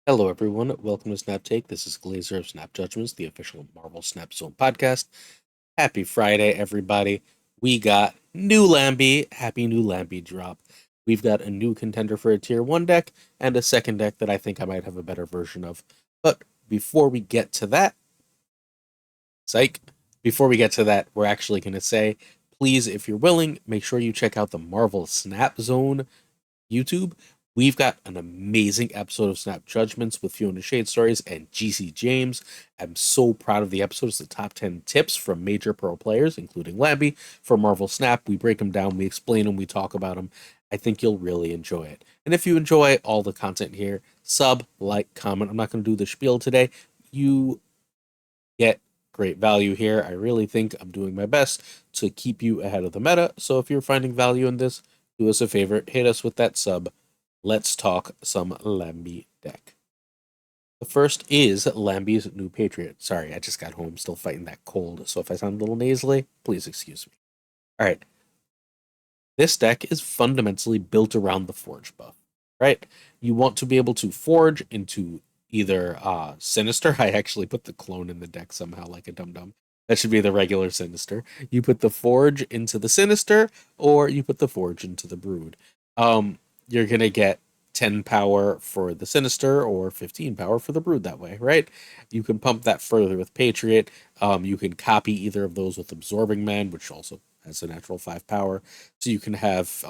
Hello, everyone. Welcome to Snap Take. This is Glazer of Snap Judgments, the official Marvel Snap Zone podcast. Happy Friday, everybody. We got new Lamby. Happy new Lamby drop. We've got a new contender for a tier 1 deck and a second deck that I think I might have a better version of. But before we get to that, psych, before we get to that, we're actually going to say, please, if you're willing, make sure you check out the Marvel Snap Zone YouTube. We've got an amazing episode of Snap Judgments with Fiona Shade Stories and GC James. I'm so proud of the episode. It's the top 10 tips from major pro players, including Lamby, for Marvel Snap. We break them down, we explain them, we talk about them. I think you'll really enjoy it. And if you enjoy all the content here, sub, like, comment. I'm not going to do the spiel today. You get great value here. I really think I'm doing my best to keep you ahead of the meta. So if you're finding value in this, do us a favor, hit us with that sub. Let's talk some Lamby deck. The first is Lamby's new Patriot. Sorry, I just got home, still fighting that cold, so if I sound a little nasally, please excuse me. All right. This deck is fundamentally built around the Forge buff, right? You want to be able to forge into either Sinister. I actually put the clone in the deck somehow like a dum-dum. That should be the regular Sinister. You put the Forge into the Sinister, or you put the Forge into the Brood. You're going to get 10 power for the Sinister or 15 power for the Brood that way, right? You can pump that further with Patriot. You can copy either of those with Absorbing Man, which also has a natural 5 power. So you can have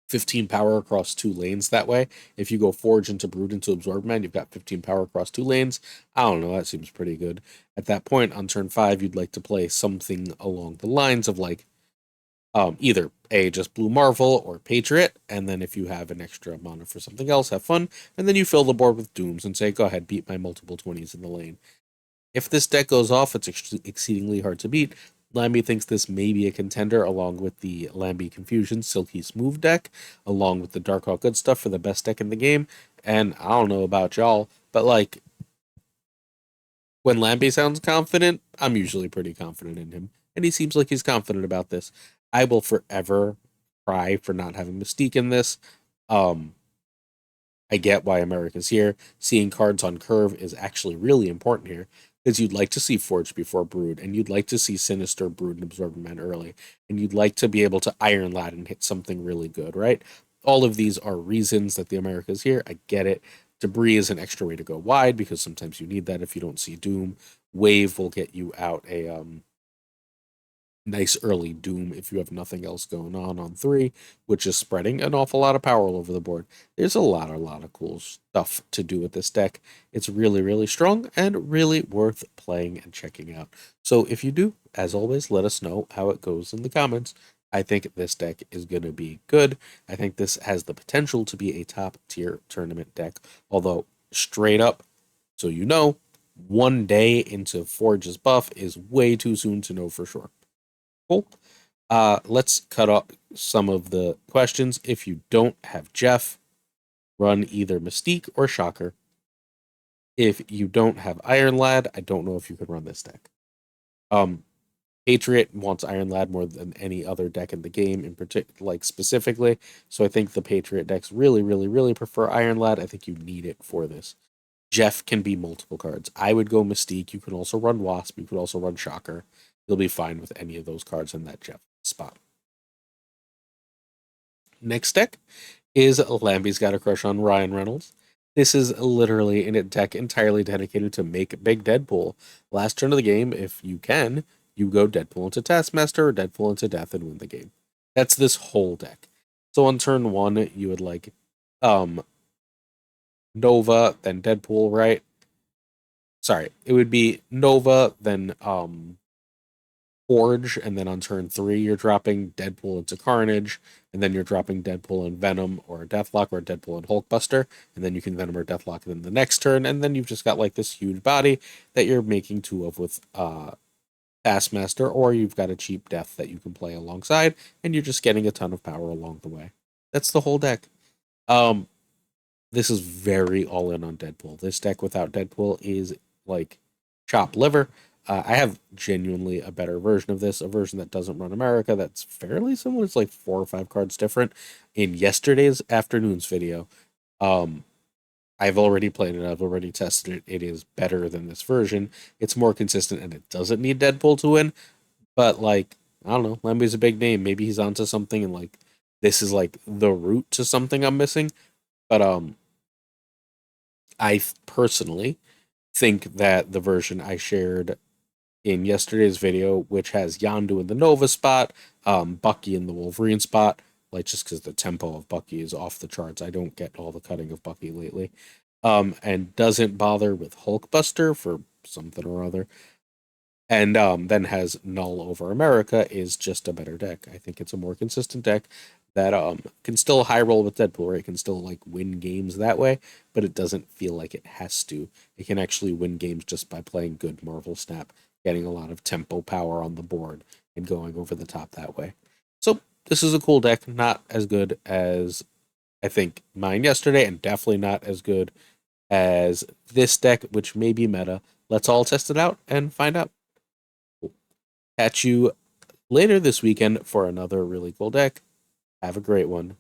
15 power across 2 lanes that way. If you go Forge into Brood into Absorb Man, you've got 15 power across 2 lanes. I don't know, that seems pretty good. At that point, on turn 5, you'd like to play something along the lines of like either just Blue Marvel or Patriot, and then if you have an extra mana for something else, have fun, and then you fill the board with Dooms and say, go ahead, beat my multiple 20s in the lane. If this deck goes off, it's exceedingly hard to beat. Lamby thinks this may be a contender along with the Lamby Confusion Silky Smooth deck, along with the Darkhawk Good stuff for the best deck in the game. And I don't know about y'all, but like when Lamby sounds confident, I'm usually pretty confident in him. And he seems like he's confident about this. I will forever cry for not having Mystique in this. Um, I get why America's here. Seeing cards on curve is actually really important here because you'd like to see Forge before Brood, and you'd like to see Sinister, Brood, and Absorbing Man early, and you'd like to be able to Iron Lad and hit something really good, right? All of these are reasons that the America's here. I get it. Debris is an extra way to go wide because sometimes you need that if you don't see Doom. Wave will get you out a nice early Doom if you have nothing else going on 3, which is spreading an awful lot of power all over the board. There's a lot of cool stuff to do with this deck. It's really, really strong and really worth playing and checking out. So if you do, as always, let us know how it goes in the comments. I think this deck is going to be good. I think this has the potential to be a top tier tournament deck, although straight up, so you know, 1 day into Forge's buff is way too soon to know for sure. Cool. Let's cut off some of the questions. If you don't have Jeff, run either Mystique or Shocker. If you don't have Iron Lad, I don't know if you could run this deck. Patriot wants Iron Lad more than any other deck in the game, in particular, like specifically. So I think the Patriot decks really, really, really prefer Iron Lad. I think you need it for this. Jeff can be multiple cards. I would go Mystique. You can also run Wasp. You could also run Shocker. You'll be fine with any of those cards in that Jeff spot. Next deck is Lamby's Got a Crush on Ryan Reynolds. This is literally a deck entirely dedicated to make big Deadpool. Last turn of the game, if you can, you go Deadpool into Taskmaster or Deadpool into Death and win the game. That's this whole deck. So on turn 1, you would like Nova, then Deadpool, right? Sorry, it would be Nova, then Forge, and then on turn 3, you're dropping Deadpool into Carnage, and then you're dropping Deadpool and Venom or Deathlock or Deadpool and Hulkbuster, and then you can Venom or Deathlock in the next turn, and then you've just got like this huge body that you're making 2 of with Taskmaster, or you've got a cheap Death that you can play alongside, and you're just getting a ton of power along the way. That's the whole deck. This is very all in on Deadpool. This deck without Deadpool is like chop liver. I have genuinely a better version of this, a version that doesn't run America that's fairly similar. It's like 4 or 5 cards different. In yesterday's afternoon's video, I I've already played it. I've already tested it. It is better than this version. It's more consistent, and it doesn't need Deadpool to win. But like, I don't know. Lamby's a big name. Maybe he's onto something, and like, this is like the route to something I'm missing. But I personally think that the version I shared in yesterday's video, which has Yondu in the Nova spot, Bucky in the Wolverine spot, like just because the tempo of Bucky is off the charts. I don't get all the cutting of Bucky lately. And doesn't bother with Hulkbuster for something or other. And then has Null over America is just a better deck. I think it's a more consistent deck that can still high roll with Deadpool, right? It can still like win games that way, but it doesn't feel like it has to. It can actually win games just by playing good Marvel Snap, getting a lot of tempo power on the board, and going over the top that way. So this is a cool deck, not as good as I think mine yesterday, and definitely not as good as this deck, which may be meta. Let's all test it out and find out. Catch you later this weekend for another really cool deck. Have a great one.